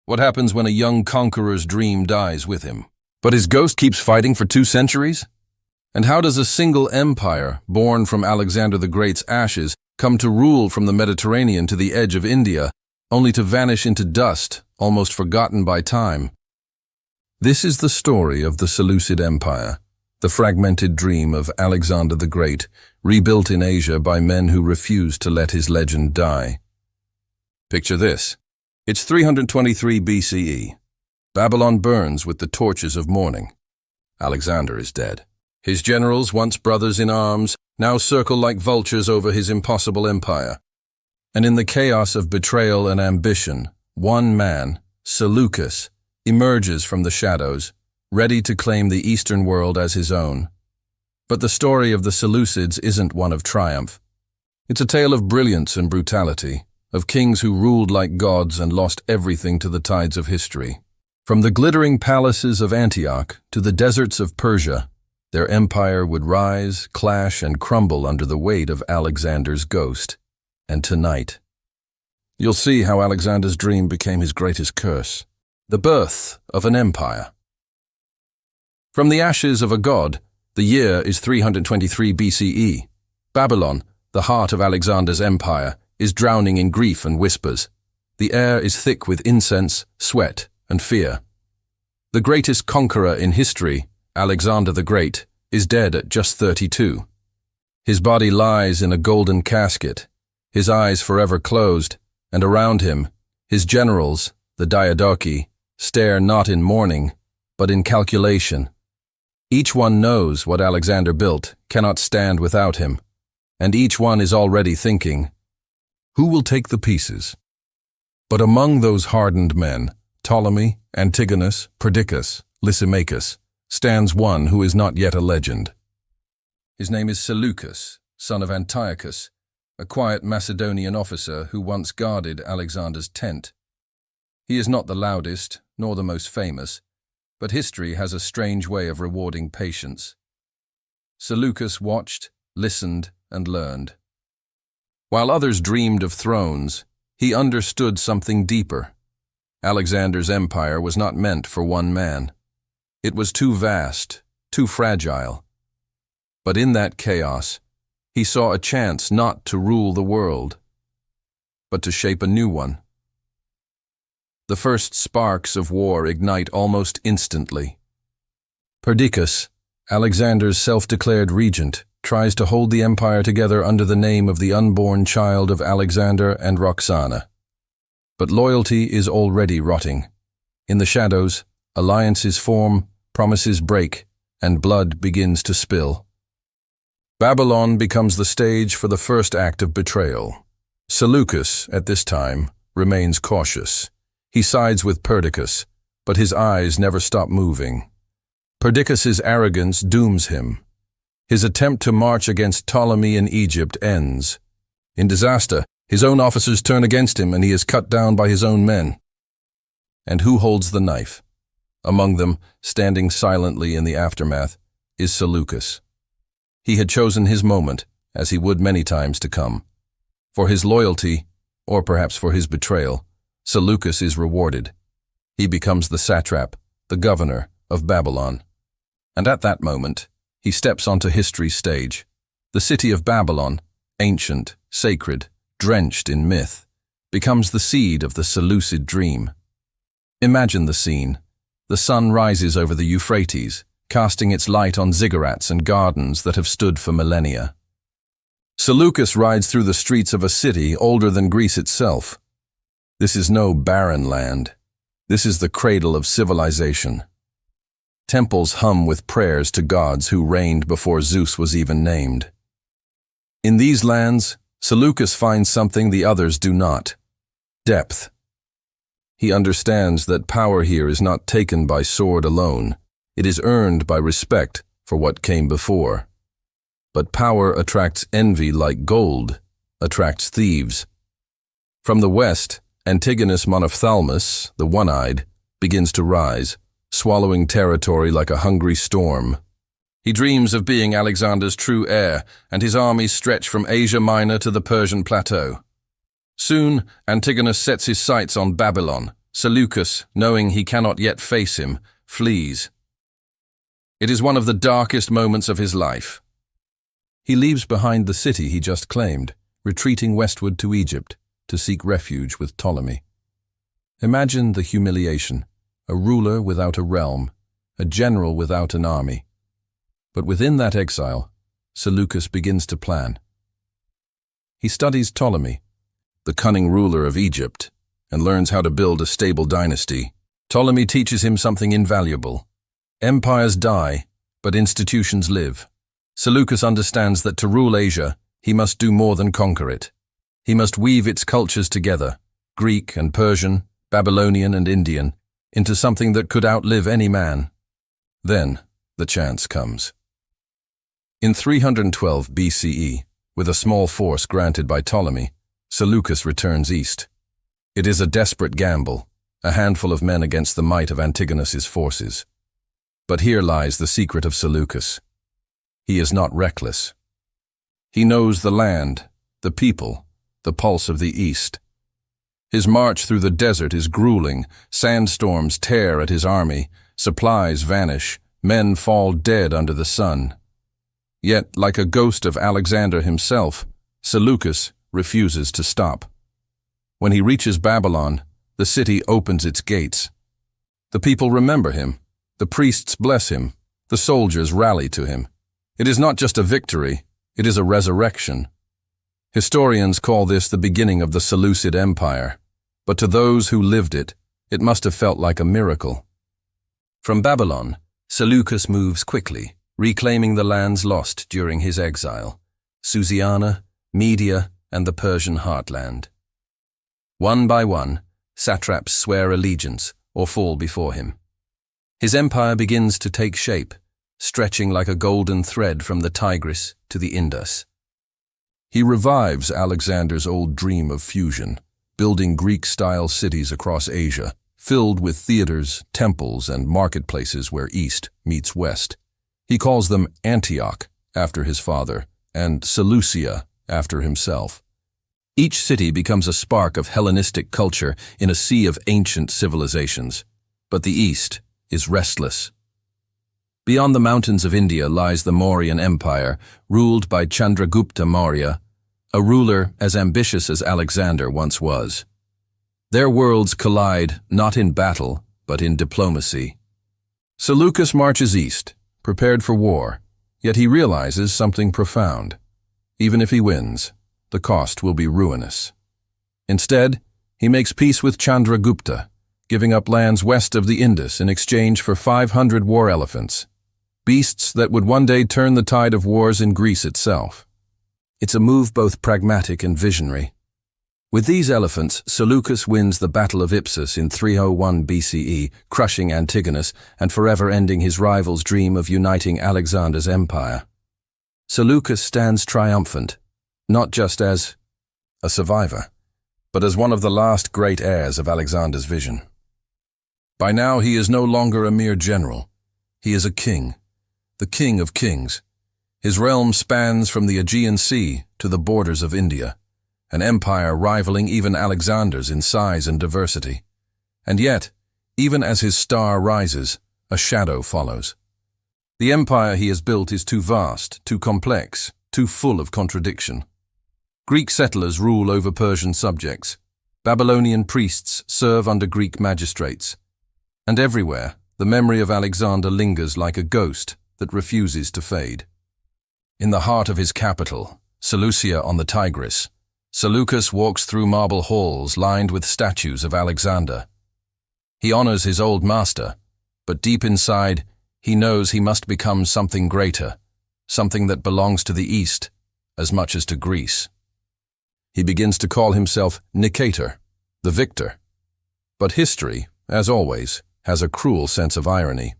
What happens when a young conqueror's dream dies with him? But his ghost keeps fighting for 2 centuries? And how does a single empire, born from Alexander the Great's ashes, come to rule from the Mediterranean to the edge of India, only to vanish into dust, almost forgotten by time? This is the story of the Seleucid Empire, the fragmented dream of Alexander the Great, rebuilt in Asia by men who refused to let his legend die. Picture this. It's 323 BCE. Babylon burns with the torches of mourning. Alexander is dead. His generals, once brothers in arms, now circle like vultures over his impossible empire. And in the chaos of betrayal and ambition, one man, Seleucus, emerges from the shadows, ready to claim the Eastern world as his own. But the story of the Seleucids isn't one of triumph. It's a tale of brilliance and brutality, of kings who ruled like gods and lost everything to the tides of history. From the glittering palaces of Antioch to the deserts of Persia, their empire would rise, clash, and crumble under the weight of Alexander's ghost. And tonight, you'll see how Alexander's dream became his greatest curse, the birth of an empire. From the ashes of a god, the year is 323 BCE. Babylon, the heart of Alexander's empire, is drowning in grief and whispers. The air is thick with incense, sweat, and fear. The greatest conqueror in history, Alexander the Great, is dead at just 32. His body lies in a golden casket, his eyes forever closed, and around him, his generals, the Diadochi, stare not in mourning, but in calculation. Each one knows what Alexander built cannot stand without him, and each one is already thinking, who will take the pieces? But among those hardened men, Ptolemy, Antigonus, Perdiccas, Lysimachus, stands one who is not yet a legend. His name is Seleucus, son of Antiochus, a quiet Macedonian officer who once guarded Alexander's tent. He is not the loudest, nor the most famous, but history has a strange way of rewarding patience. Seleucus watched, listened, and learned. While others dreamed of thrones, he understood something deeper. Alexander's empire was not meant for one man. It was too vast, too fragile. But in that chaos, he saw a chance not to rule the world, but to shape a new one. The first sparks of war ignite almost instantly. Perdiccas, Alexander's self-declared regent, tries to hold the empire together under the name of the unborn child of Alexander and Roxana. But loyalty is already rotting. In the shadows, alliances form, promises break, and blood begins to spill. Babylon becomes the stage for the first act of betrayal. Seleucus, at this time, remains cautious. He sides with Perdiccas, but his eyes never stop moving. Perdiccas's arrogance dooms him. His attempt to march against Ptolemy in Egypt ends. In disaster, his own officers turn against him and he is cut down by his own men. And who holds the knife? Among them, standing silently in the aftermath, is Seleucus. He had chosen his moment, as he would many times to come. For his loyalty, or perhaps for his betrayal, Seleucus is rewarded. He becomes the satrap, the governor of Babylon. And at that moment, he steps onto history's stage. The city of Babylon, ancient, sacred, drenched in myth, becomes the seed of the Seleucid dream. Imagine the scene. The sun rises over the Euphrates, casting its light on ziggurats and gardens that have stood for millennia. Seleucus rides through the streets of a city older than Greece itself. This is no barren land. This is the cradle of civilization. Temples hum with prayers to gods who reigned before Zeus was even named. In these lands, Seleucus finds something the others do not: depth. He understands that power here is not taken by sword alone. It is earned by respect for what came before. But power attracts envy like gold, attracts thieves. From the west, Antigonus Monophthalmus, the one-eyed, begins to rise, swallowing territory like a hungry storm. He dreams of being Alexander's true heir, and his armies stretch from Asia Minor to the Persian plateau. Soon, Antigonus sets his sights on Babylon, Seleucus, knowing he cannot yet face him, flees. It is one of the darkest moments of his life. He leaves behind the city he just claimed, retreating westward to Egypt to seek refuge with Ptolemy. Imagine the humiliation, a ruler without a realm, a general without an army. But within that exile, Seleucus begins to plan. He studies Ptolemy, the cunning ruler of Egypt, and learns how to build a stable dynasty. Ptolemy teaches him something invaluable. Empires die, but institutions live. Seleucus understands that to rule Asia, he must do more than conquer it. He must weave its cultures together, Greek and Persian, Babylonian and Indian, into something that could outlive any man. Then, the chance comes. In 312 BCE, with a small force granted by Ptolemy, Seleucus returns east. It is a desperate gamble, a handful of men against the might of Antigonus's forces. But here lies the secret of Seleucus. He is not reckless. He knows the land, the people, the pulse of the east. His march through the desert is grueling, sandstorms tear at his army, supplies vanish, men fall dead under the sun. Yet, like a ghost of Alexander himself, Seleucus refuses to stop. When he reaches Babylon, the city opens its gates. The people remember him, the priests bless him, the soldiers rally to him. It is not just a victory, it is a resurrection. Historians call this the beginning of the Seleucid Empire, but to those who lived it, it must have felt like a miracle. From Babylon, Seleucus moves quickly, reclaiming the lands lost during his exile, Susiana, Media, and the Persian heartland. One by one, satraps swear allegiance or fall before him. His empire begins to take shape, stretching like a golden thread from the Tigris to the Indus. He revives Alexander's old dream of fusion, building Greek-style cities across Asia, filled with theaters, temples, and marketplaces where East meets West. He calls them Antioch, after his father, and Seleucia, after himself. Each city becomes a spark of Hellenistic culture in a sea of ancient civilizations. But the East is restless. Beyond the mountains of India lies the Mauryan Empire, ruled by Chandragupta Maurya, a ruler as ambitious as Alexander once was. Their worlds collide not in battle, but in diplomacy. Seleucus marches east, prepared for war, yet he realizes something profound. Even if he wins, the cost will be ruinous. Instead, he makes peace with Chandragupta, giving up lands west of the Indus in exchange for 500 war elephants, beasts that would one day turn the tide of wars in Greece itself. It's a move both pragmatic and visionary. With these elephants, Seleucus wins the Battle of Ipsus in 301 BCE, crushing Antigonus and forever ending his rival's dream of uniting Alexander's empire. Seleucus stands triumphant, not just as a survivor, but as one of the last great heirs of Alexander's vision. By now he is no longer a mere general. He is a king, the king of kings. His realm spans from the Aegean Sea to the borders of India, an empire rivaling even Alexander's in size and diversity. And yet, even as his star rises, a shadow follows. The empire he has built is too vast, too complex, too full of contradiction. Greek settlers rule over Persian subjects. Babylonian priests serve under Greek magistrates. And everywhere, the memory of Alexander lingers like a ghost that refuses to fade. In the heart of his capital, Seleucia on the Tigris, Seleucus walks through marble halls lined with statues of Alexander. He honors his old master, but deep inside, he knows he must become something greater, something that belongs to the East as much as to Greece. He begins to call himself Nicator, the victor. But history, as always, has a cruel sense of irony.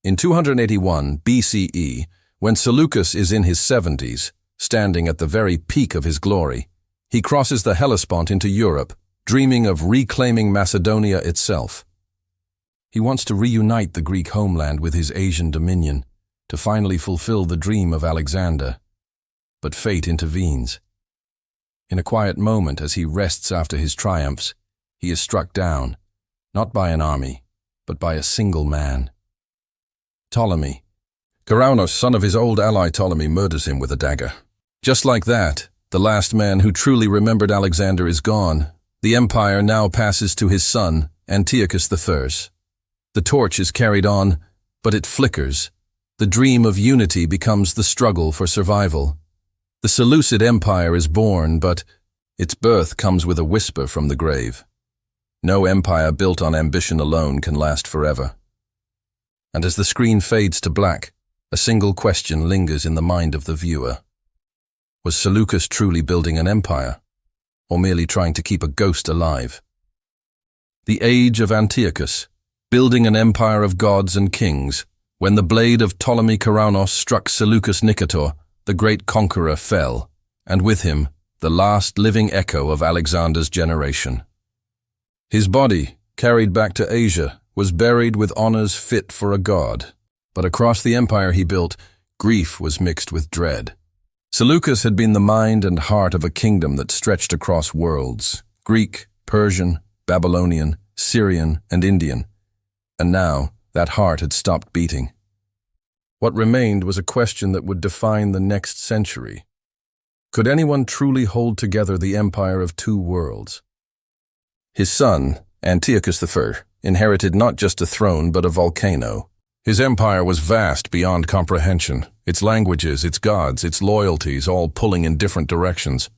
In 281 BCE, when Seleucus is in his 70s, standing at the very peak of his glory, he crosses the Hellespont into Europe, dreaming of reclaiming Macedonia itself. He wants to reunite the Greek homeland with his Asian dominion, to finally fulfill the dream of Alexander. But fate intervenes. In a quiet moment as he rests after his triumphs, he is struck down. not by an army, but by a single man. Ptolemy. Carounos, son of his old ally Ptolemy, murders him with a dagger. Just like that, the last man who truly remembered Alexander is gone. The empire now passes to his son, Antiochus I. The torch is carried on, but it flickers. The dream of unity becomes the struggle for survival. The Seleucid Empire is born, but its birth comes with a whisper from the grave. No empire built on ambition alone can last forever. And as the screen fades to black, a single question lingers in the mind of the viewer. Was Seleucus truly building an empire, or merely trying to keep a ghost alive? The age of Antiochus, building an empire of gods and kings. When the blade of Ptolemy Carounos struck Seleucus Nicator, the great conqueror fell, and with him, the last living echo of Alexander's generation. His body, carried back to Asia, was buried with honors fit for a god. But across the empire he built, grief was mixed with dread. Seleucus had been the mind and heart of a kingdom that stretched across worlds: Greek, Persian, Babylonian, Syrian, and Indian. And now, that heart had stopped beating. What remained was a question that would define the next century. Could anyone truly hold together the empire of two worlds? His son, Antiochus I, inherited not just a throne but a volcano. His empire was vast beyond comprehension, its languages, its gods, its loyalties all pulling in different directions.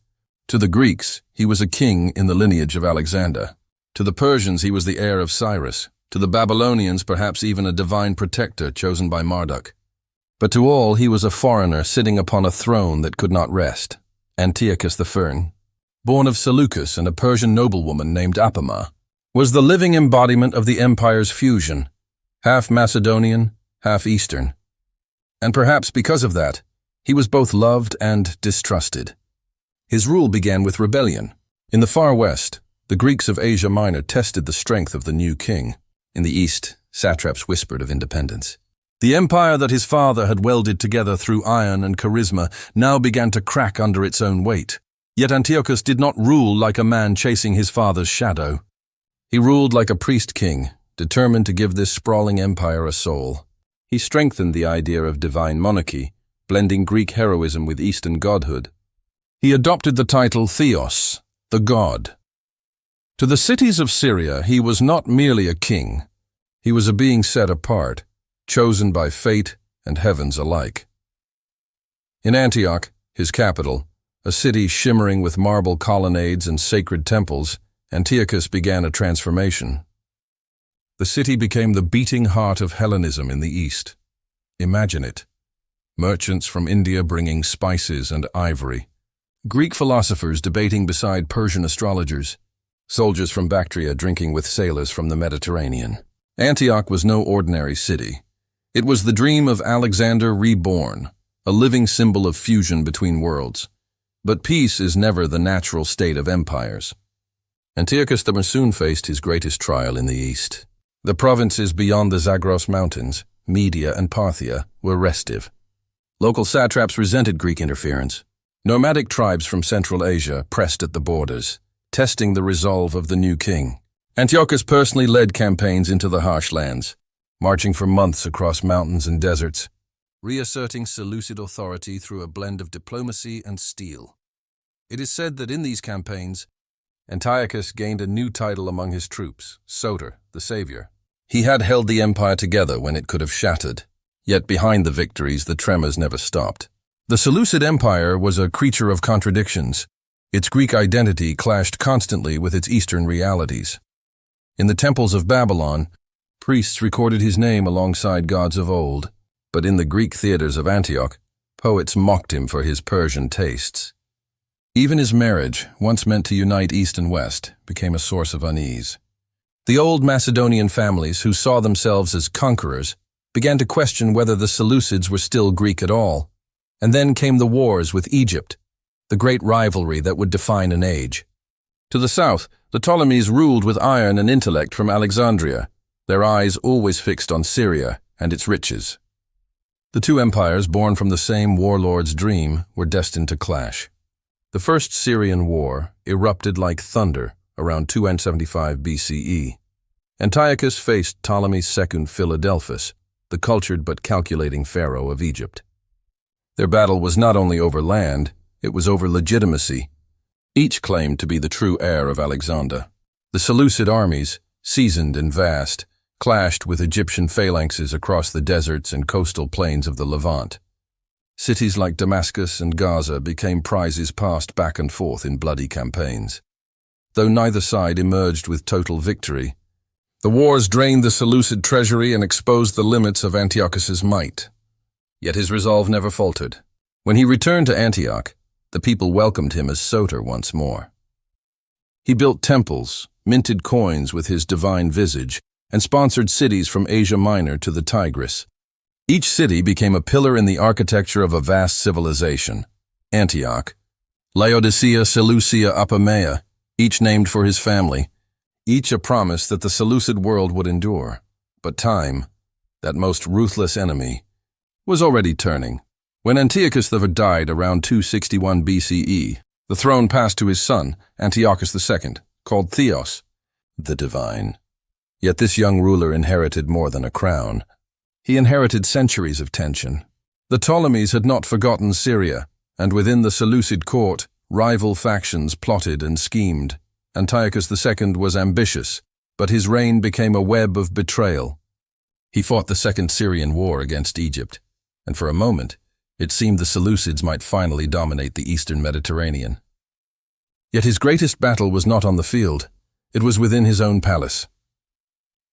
To the Greeks, he was a king in the lineage of Alexander. To the Persians, he was the heir of Cyrus. To the Babylonians, perhaps even a divine protector chosen by Marduk. But to all, he was a foreigner sitting upon a throne that could not rest. Antiochus I, born of Seleucus and a Persian noblewoman named Apama, was the living embodiment of the empire's fusion, half Macedonian, half Eastern. And perhaps because of that, he was both loved and distrusted. His rule began with rebellion. In the far west, the Greeks of Asia Minor tested the strength of the new king. In the east, satraps whispered of independence. The empire that his father had welded together through iron and charisma now began to crack under its own weight. Yet Antiochus did not rule like a man chasing his father's shadow. He ruled like a priest-king, determined to give this sprawling empire a soul. He strengthened the idea of divine monarchy, blending Greek heroism with Eastern godhood. He adopted the title Theos, the god. To the cities of Syria, he was not merely a king. He was a being set apart, chosen by fate and heavens alike. In Antioch, his capital, a city shimmering with marble colonnades and sacred temples, Antiochus began a transformation. The city became the beating heart of Hellenism in the East. Imagine it. Merchants from India bringing spices and ivory. Greek philosophers debating beside Persian astrologers. Soldiers from Bactria drinking with sailors from the Mediterranean. Antioch was no ordinary city. It was the dream of Alexander reborn, a living symbol of fusion between worlds. But peace is never the natural state of empires. Antiochus I soon faced his greatest trial in the east. The provinces beyond the Zagros Mountains, Media and Parthia, were restive. Local satraps resented Greek interference. Nomadic tribes from Central Asia pressed at the borders, testing the resolve of the new king. Antiochus personally led campaigns into the harsh lands, marching for months across mountains and deserts, reasserting Seleucid authority through a blend of diplomacy and steel. It is said that in these campaigns, Antiochus gained a new title among his troops, Soter, the savior. He had held the empire together when it could have shattered, yet behind the victories the tremors never stopped. The Seleucid Empire was a creature of contradictions. Its Greek identity clashed constantly with its Eastern realities. In the temples of Babylon, priests recorded his name alongside gods of old, but in the Greek theaters of Antioch, poets mocked him for his Persian tastes. Even his marriage, once meant to unite East and West, became a source of unease. The old Macedonian families, who saw themselves as conquerors, began to question whether the Seleucids were still Greek at all. And then came the wars with Egypt, the great rivalry that would define an age. To the south, the Ptolemies ruled with iron and intellect from Alexandria, their eyes always fixed on Syria and its riches. The two empires, born from the same warlord's dream, were destined to clash. The First Syrian War erupted like thunder around 275 BCE. Antiochus faced Ptolemy II Philadelphus, the cultured but calculating pharaoh of Egypt. Their battle was not only over land, it was over legitimacy. Each claimed to be the true heir of Alexander. The Seleucid armies, seasoned and vast, clashed with Egyptian phalanxes across the deserts and coastal plains of the Levant. Cities like Damascus and Gaza became prizes passed back and forth in bloody campaigns. Though neither side emerged with total victory, the wars drained the Seleucid treasury and exposed the limits of Antiochus's might. Yet his resolve never faltered. When he returned to Antioch, the people welcomed him as Soter once more. He built temples, minted coins with his divine visage, and sponsored cities from Asia Minor to the Tigris. Each city became a pillar in the architecture of a vast civilization. Antioch, Laodicea, Seleucia, Apamea, each named for his family, each a promise that the Seleucid world would endure. But time, that most ruthless enemy, was already turning. When Antiochus III died around 261 BCE, the throne passed to his son, Antiochus II, called Theos, the divine. Yet this young ruler inherited more than a crown. He inherited centuries of tension. The Ptolemies had not forgotten Syria, and within the Seleucid court, rival factions plotted and schemed. Antiochus II was ambitious, but his reign became a web of betrayal. He fought the Second Syrian War against Egypt, and for a moment, it seemed the Seleucids might finally dominate the eastern Mediterranean. Yet his greatest battle was not on the field, it was within his own palace.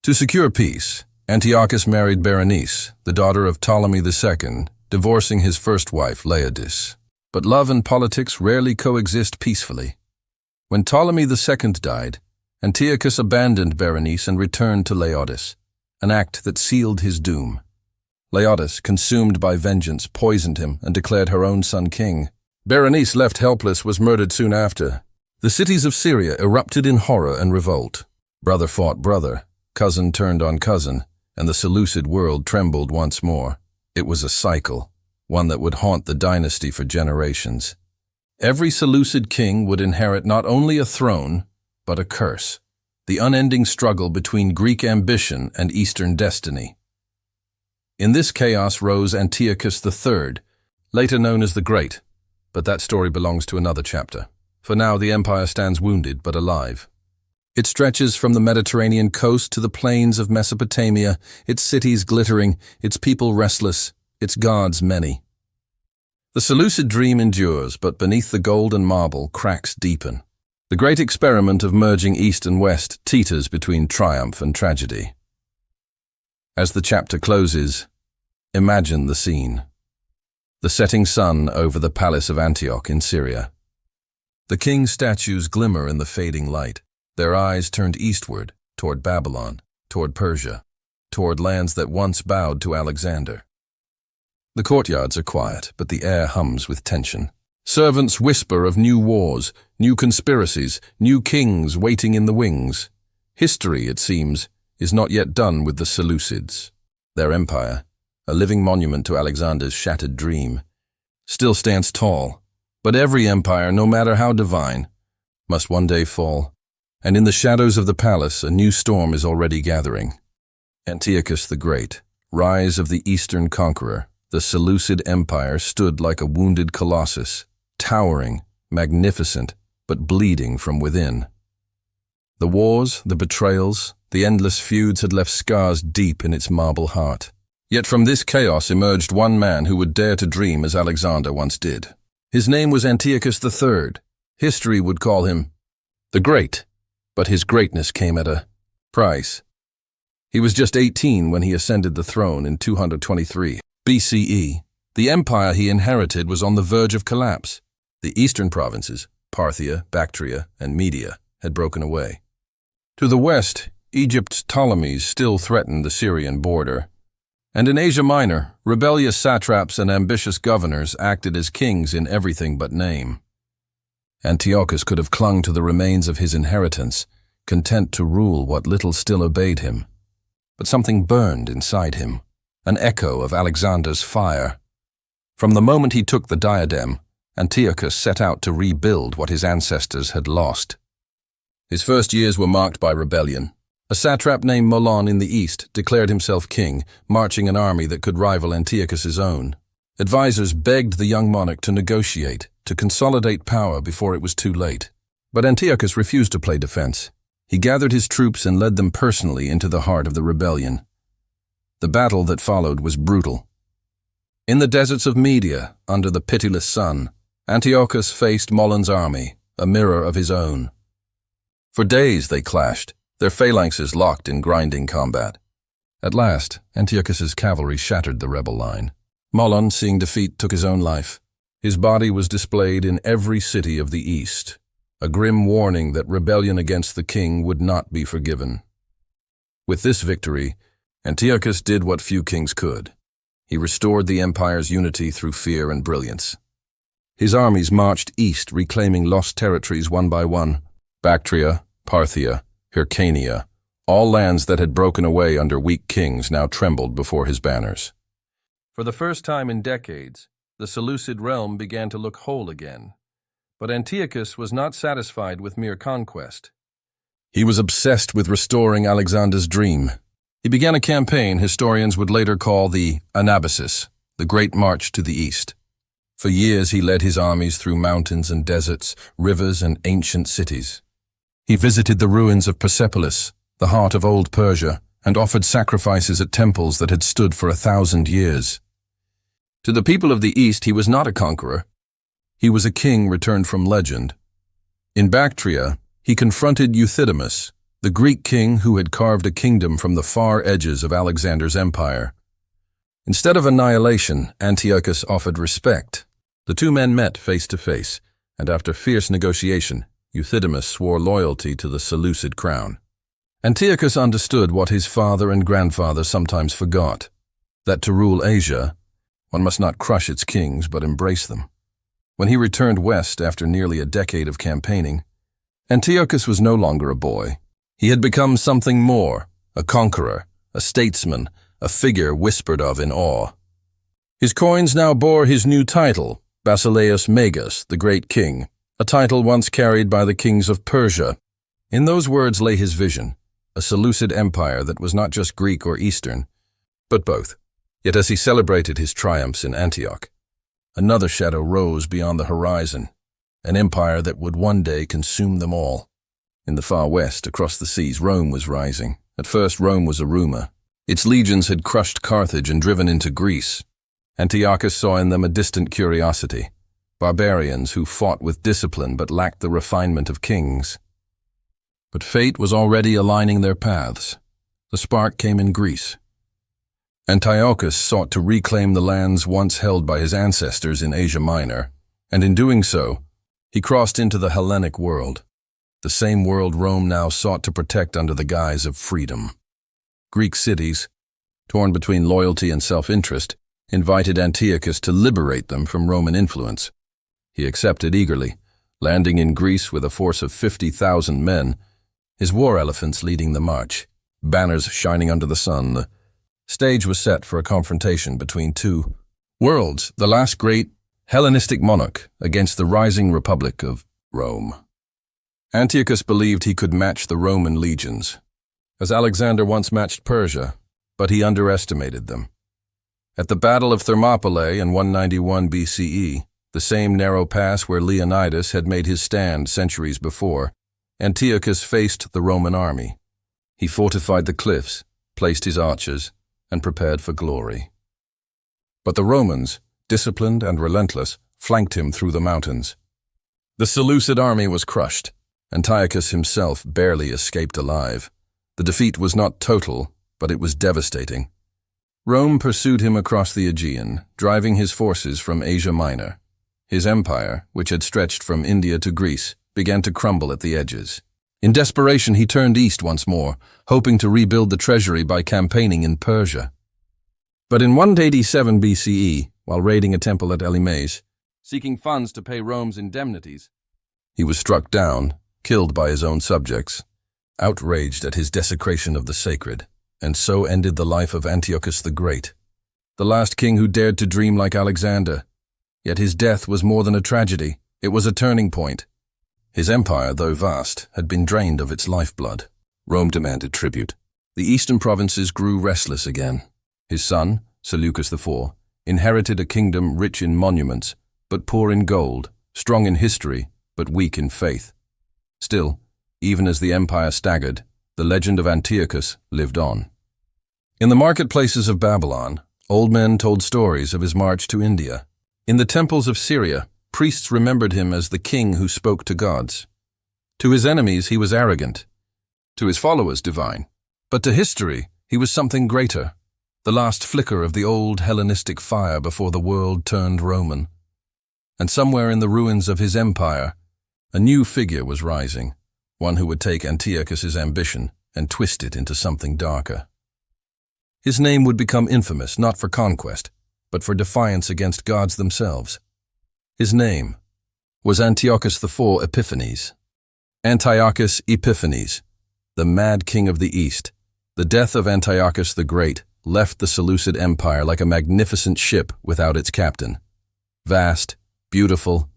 To secure peace, Antiochus married Berenice, the daughter of Ptolemy II, divorcing his first wife, Laodice. But love and politics rarely coexist peacefully. When Ptolemy II died, Antiochus abandoned Berenice and returned to Laodice, an act that sealed his doom. Laodice, consumed by vengeance, poisoned him and declared her own son king. Berenice, left helpless, was murdered soon after. The cities of Syria erupted in horror and revolt. Brother fought brother, cousin turned on cousin, and the Seleucid world trembled once more. It was a cycle, one that would haunt the dynasty for generations. Every Seleucid king would inherit not only a throne, but a curse, the unending struggle between Greek ambition and Eastern destiny. In this chaos rose Antiochus III, later known as the Great, but that story belongs to another chapter. For now, the empire stands wounded but alive. It stretches from the Mediterranean coast to the plains of Mesopotamia, its cities glittering, its people restless, its gods many. The Seleucid dream endures, but beneath the gold and marble, cracks deepen. The great experiment of merging East and West teeters between triumph and tragedy. As the chapter closes, imagine the scene. The setting sun over the palace of Antioch in Syria. The king's statues glimmer in the fading light, their eyes turned eastward, toward Babylon, toward Persia, toward lands that once bowed to Alexander. The courtyards are quiet, but the air hums with tension. Servants whisper of new wars, new conspiracies, new kings waiting in the wings. History, it seems, is not yet done with the Seleucids. Their empire, a living monument to Alexander's shattered dream, still stands tall. But every empire, no matter how divine, must one day fall. And in the shadows of the palace, a new storm is already gathering. Antiochus the Great, rise of the Eastern conqueror, the Seleucid Empire stood like a wounded colossus, towering, magnificent, but bleeding from within. The wars, the betrayals, the endless feuds had left scars deep in its marble heart. Yet from this chaos emerged one man who would dare to dream as Alexander once did. His name was Antiochus III. History would call him the Great, but his greatness came at a price. He was just 18 when he ascended the throne in 223 BCE. The empire he inherited was on the verge of collapse. The eastern provinces, Parthia, Bactria, and Media, had broken away. To the west, Egypt's Ptolemies still threatened the Syrian border. And in Asia Minor, rebellious satraps and ambitious governors acted as kings in everything but name. Antiochus could have clung to the remains of his inheritance, content to rule what little still obeyed him. But something burned inside him, an echo of Alexander's fire. From the moment he took the diadem, Antiochus set out to rebuild what his ancestors had lost. His first years were marked by rebellion. A satrap named Molon in the east declared himself king, marching an army that could rival Antiochus's own. Advisors begged the young monarch to negotiate, to consolidate power before it was too late. But Antiochus refused to play defense. He gathered his troops and led them personally into the heart of the rebellion. The battle that followed was brutal. In the deserts of Media, under the pitiless sun, Antiochus faced Molon's army, a mirror of his own. For days they clashed, their phalanxes locked in grinding combat. At last, Antiochus's cavalry shattered the rebel line. Molon, seeing defeat, took his own life. His body was displayed in every city of the east, a grim warning that rebellion against the king would not be forgiven. With this victory, Antiochus did what few kings could. He restored the empire's unity through fear and brilliance. His armies marched east, reclaiming lost territories one by one: Bactria, Parthia, Hyrcania. All lands that had broken away under weak kings now trembled before his banners. For the first time in decades, the Seleucid realm began to look whole again. But Antiochus was not satisfied with mere conquest. He was obsessed with restoring Alexander's dream. He began a campaign historians would later call the Anabasis, the Great March to the East. For years he led his armies through mountains and deserts, rivers and ancient cities. He visited the ruins of Persepolis, the heart of old Persia, and offered sacrifices at temples that had stood for 1,000 years. To the people of the East, he was not a conqueror. He was a king returned from legend. In Bactria, he confronted Euthydemus, the Greek king who had carved a kingdom from the far edges of Alexander's empire. Instead of annihilation, Antiochus offered respect. The two men met face to face, and after fierce negotiation, Euthydemus swore loyalty to the Seleucid crown. Antiochus understood what his father and grandfather sometimes forgot, that to rule Asia, one must not crush its kings but embrace them. When he returned west after nearly a decade of campaigning, Antiochus was no longer a boy. He had become something more, a conqueror, a statesman, a figure whispered of in awe. His coins now bore his new title, Basileus Magus, the Great King, a title once carried by the kings of Persia. In those words lay his vision, a Seleucid empire that was not just Greek or Eastern, but both. Yet as he celebrated his triumphs in Antioch, another shadow rose beyond the horizon, an empire that would one day consume them all. In the far west, across the seas, Rome was rising. At first, Rome was a rumor. Its legions had crushed Carthage and driven into Greece. Antiochus saw in them a distant curiosity, barbarians who fought with discipline but lacked the refinement of kings. But fate was already aligning their paths. The spark came in Greece. Antiochus sought to reclaim the lands once held by his ancestors in Asia Minor, and in doing so, he crossed into the Hellenic world, the same world Rome now sought to protect under the guise of freedom. Greek cities, torn between loyalty and self-interest, invited Antiochus to liberate them from Roman influence. He accepted eagerly, landing in Greece with a force of 50,000 men, his war elephants leading the march, banners shining under the sun. The stage was set for a confrontation between two worlds, the last great Hellenistic monarch against the rising Republic of Rome. Antiochus believed he could match the Roman legions, as Alexander once matched Persia, but he underestimated them. At the Battle of Thermopylae in 191 BCE, the same narrow pass where Leonidas had made his stand centuries before, Antiochus faced the Roman army. He fortified the cliffs, placed his archers, and prepared for glory. But the Romans, disciplined and relentless, flanked him through the mountains. The Seleucid army was crushed. Antiochus himself barely escaped alive. The defeat was not total, but it was devastating. Rome pursued him across the Aegean, driving his forces from Asia Minor. His empire, which had stretched from India to Greece, began to crumble at the edges. In desperation, he turned east once more, hoping to rebuild the treasury by campaigning in Persia. But in 187 BCE, while raiding a temple at Elymas, seeking funds to pay Rome's indemnities, he was struck down, killed by his own subjects, outraged at his desecration of the sacred, and so ended the life of Antiochus the Great, the last king who dared to dream like Alexander. Yet his death was more than a tragedy, it was a turning point. His empire, though vast, had been drained of its lifeblood. Rome demanded tribute. The eastern provinces grew restless again. His son, Seleucus I, inherited a kingdom rich in monuments, but poor in gold, strong in history, but weak in faith. Still, even as the empire staggered, the legend of Antiochus lived on. In the marketplaces of Babylon, old men told stories of his march to India. In the temples of Syria, priests remembered him as the king who spoke to gods. To his enemies, he was arrogant. To his followers, divine. But to history, he was something greater, the last flicker of the old Hellenistic fire before the world turned Roman. And somewhere in the ruins of his empire, a new figure was rising, one who would take Antiochus's ambition and twist it into something darker. His name would become infamous not for conquest, but for defiance against gods themselves. His name was Antiochus IV Epiphanes. Antiochus Epiphanes, the mad king of the East. The death of Antiochus the Great left the Seleucid Empire like a magnificent ship without its captain. Vast, beautiful,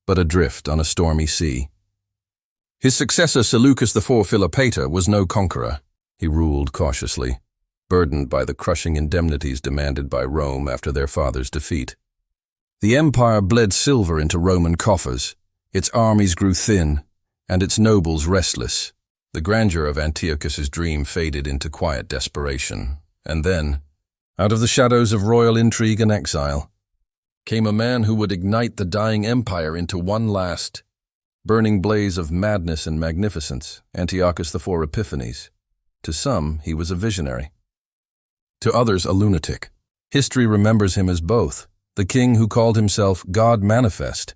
but adrift on a stormy sea. His successor Seleucus IV Philopator was no conqueror. He ruled cautiously, burdened by the crushing indemnities demanded by Rome after their father's defeat. The empire bled silver into Roman coffers, its armies grew thin, and its nobles restless. The grandeur of Antiochus's dream faded into quiet desperation, and then, out of the shadows of royal intrigue and exile, came a man who would ignite the dying empire into one last, burning blaze of madness and magnificence, Antiochus IV Epiphanes. To some, he was a visionary. To others, a lunatic. History remembers him as both, the king who called himself God Manifest.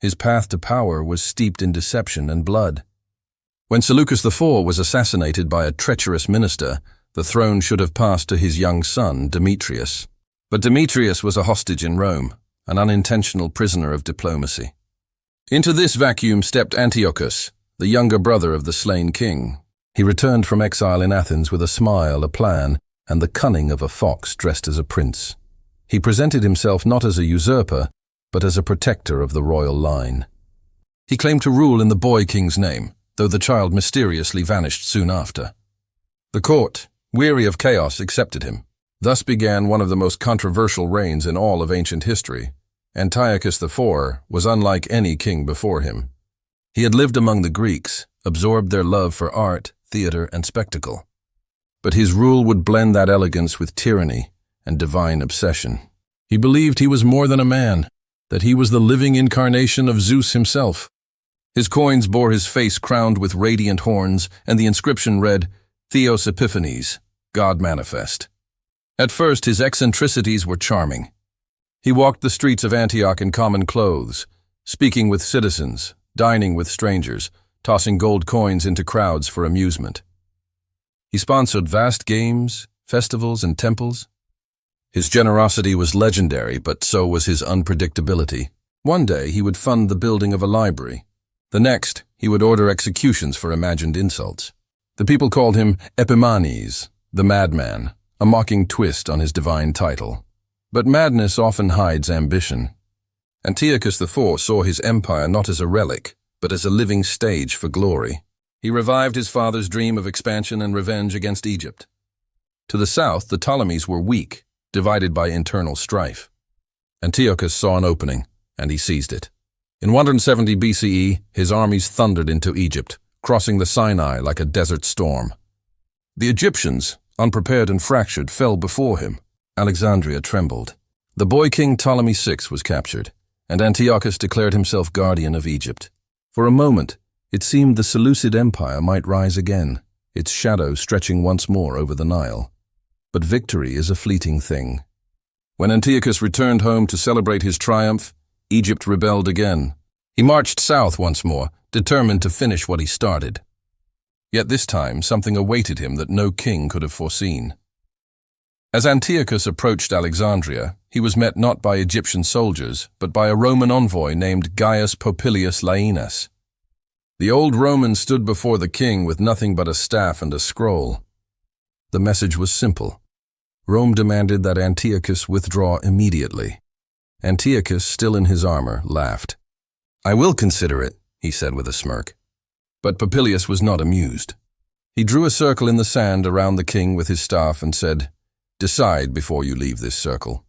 His path to power was steeped in deception and blood. When Seleucus IV was assassinated by a treacherous minister, the throne should have passed to his young son, Demetrius. But Demetrius was a hostage in Rome, an unintentional prisoner of diplomacy. Into this vacuum stepped Antiochus, the younger brother of the slain king. He returned from exile in Athens with a smile, a plan, and the cunning of a fox dressed as a prince. He presented himself not as a usurper, but as a protector of the royal line. He claimed to rule in the boy king's name, though the child mysteriously vanished soon after. The court, weary of chaos, accepted him. Thus began one of the most controversial reigns in all of ancient history. Antiochus IV was unlike any king before him. He had lived among the Greeks, absorbed their love for art, theater, and spectacle. But his rule would blend that elegance with tyranny and divine obsession. He believed he was more than a man, that he was the living incarnation of Zeus himself. His coins bore his face crowned with radiant horns, and the inscription read, Theos Epiphanes, God Manifest. At first, his eccentricities were charming. He walked the streets of Antioch in common clothes, speaking with citizens, dining with strangers, tossing gold coins into crowds for amusement. He sponsored vast games, festivals, and temples. His generosity was legendary, but so was his unpredictability. One day, he would fund the building of a library. The next, he would order executions for imagined insults. The people called him Epimanes, the madman, a mocking twist on his divine title. But madness often hides ambition. Antiochus IV saw his empire not as a relic, but as a living stage for glory. He revived his father's dream of expansion and revenge against Egypt. To the south, the Ptolemies were weak, divided by internal strife. Antiochus saw an opening, and he seized it. In 170 BCE, his armies thundered into Egypt, crossing the Sinai like a desert storm. The Egyptians, unprepared and fractured, fell before him. Alexandria trembled. The boy king Ptolemy VI was captured, and Antiochus declared himself guardian of Egypt. For a moment, it seemed the Seleucid Empire might rise again, its shadow stretching once more over the Nile. But victory is a fleeting thing. When Antiochus returned home to celebrate his triumph, Egypt rebelled again. He marched south once more, determined to finish what he started. Yet this time, something awaited him that no king could have foreseen. As Antiochus approached Alexandria, he was met not by Egyptian soldiers, but by a Roman envoy named Gaius Popilius Laenas. The old Roman stood before the king with nothing but a staff and a scroll. The message was simple. Rome demanded that Antiochus withdraw immediately. Antiochus, still in his armor, laughed. "I will consider it," he said with a smirk. But Popilius was not amused. He drew a circle in the sand around the king with his staff and said, "Decide before you leave this circle."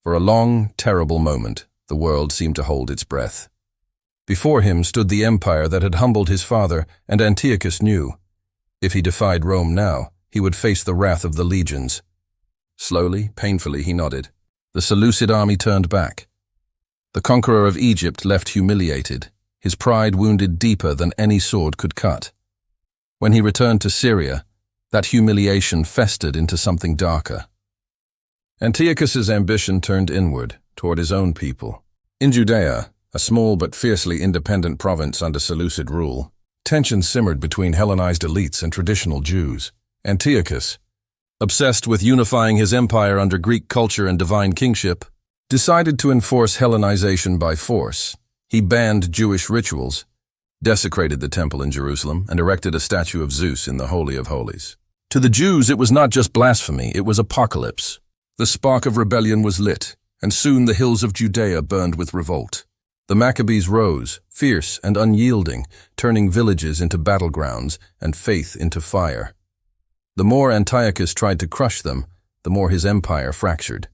For a long, terrible moment, the world seemed to hold its breath. Before him stood the empire that had humbled his father, and Antiochus knew, if he defied Rome now, he would face the wrath of the legions. Slowly, painfully, he nodded. The Seleucid army turned back. The conqueror of Egypt left humiliated, his pride wounded deeper than any sword could cut. When he returned to Syria, that humiliation festered into something darker. Antiochus's ambition turned inward, toward his own people. In Judea, a small but fiercely independent province under Seleucid rule, tensions simmered between Hellenized elites and traditional Jews. Antiochus, obsessed with unifying his empire under Greek culture and divine kingship, decided to enforce Hellenization by force. He banned Jewish rituals, desecrated the temple in Jerusalem, and erected a statue of Zeus in the Holy of Holies. To the Jews, it was not just blasphemy, it was apocalypse. The spark of rebellion was lit, and soon the hills of Judea burned with revolt. The Maccabees rose, fierce and unyielding, turning villages into battlegrounds and faith into fire. The more Antiochus tried to crush them, the more his empire fractured.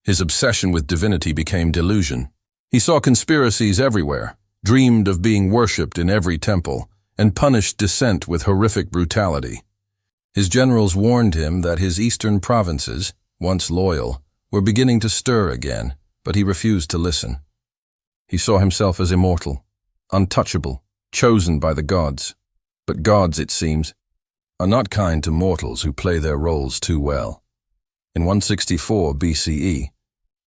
His obsession with divinity became delusion. He saw conspiracies everywhere, dreamed of being worshipped in every temple, and punished dissent with horrific brutality. His generals warned him that his eastern provinces, once loyal, were beginning to stir again, but he refused to listen. He saw himself as immortal, untouchable, chosen by the gods. But gods, it seems, are not kind to mortals who play their roles too well. In 164 BCE,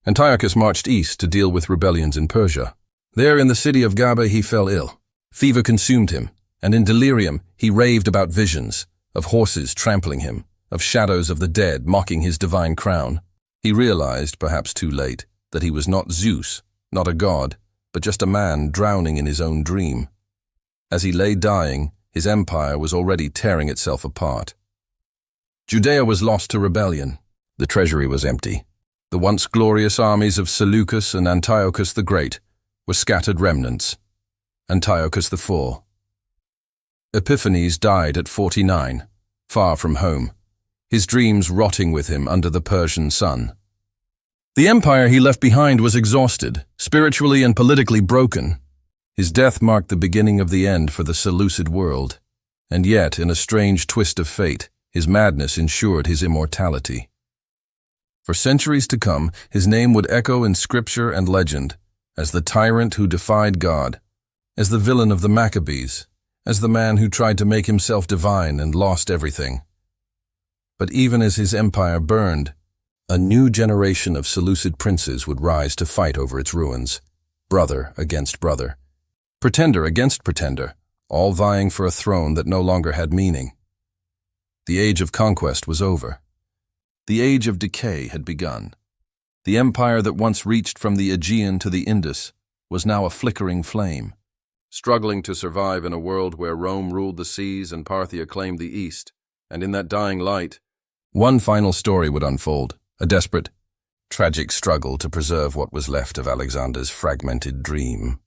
Antiochus marched east to deal with rebellions in Persia. There in the city of Gaba he fell ill. Fever consumed him, and in delirium he raved about visions, of horses trampling him, of shadows of the dead mocking his divine crown. He realized, perhaps too late, that he was not Zeus, not a god, but just a man drowning in his own dream. As he lay dying, his empire was already tearing itself apart. Judea was lost to rebellion. The treasury was empty. The once glorious armies of Seleucus and Antiochus the Great were scattered remnants. Antiochus IV. Epiphanes died at 49, far from home, his dreams rotting with him under the Persian sun. The empire he left behind was exhausted, spiritually and politically broken. His death marked the beginning of the end for the Seleucid world, and yet, in a strange twist of fate, his madness ensured his immortality. For centuries to come, his name would echo in scripture and legend, as the tyrant who defied God, as the villain of the Maccabees, as the man who tried to make himself divine and lost everything. But even as his empire burned, a new generation of Seleucid princes would rise to fight over its ruins, brother against brother, pretender against pretender, all vying for a throne that no longer had meaning. The age of conquest was over. The age of decay had begun. The empire that once reached from the Aegean to the Indus was now a flickering flame, struggling to survive in a world where Rome ruled the seas and Parthia claimed the east. And in that dying light, one final story would unfold. A desperate, tragic struggle to preserve what was left of Alexander's fragmented dream.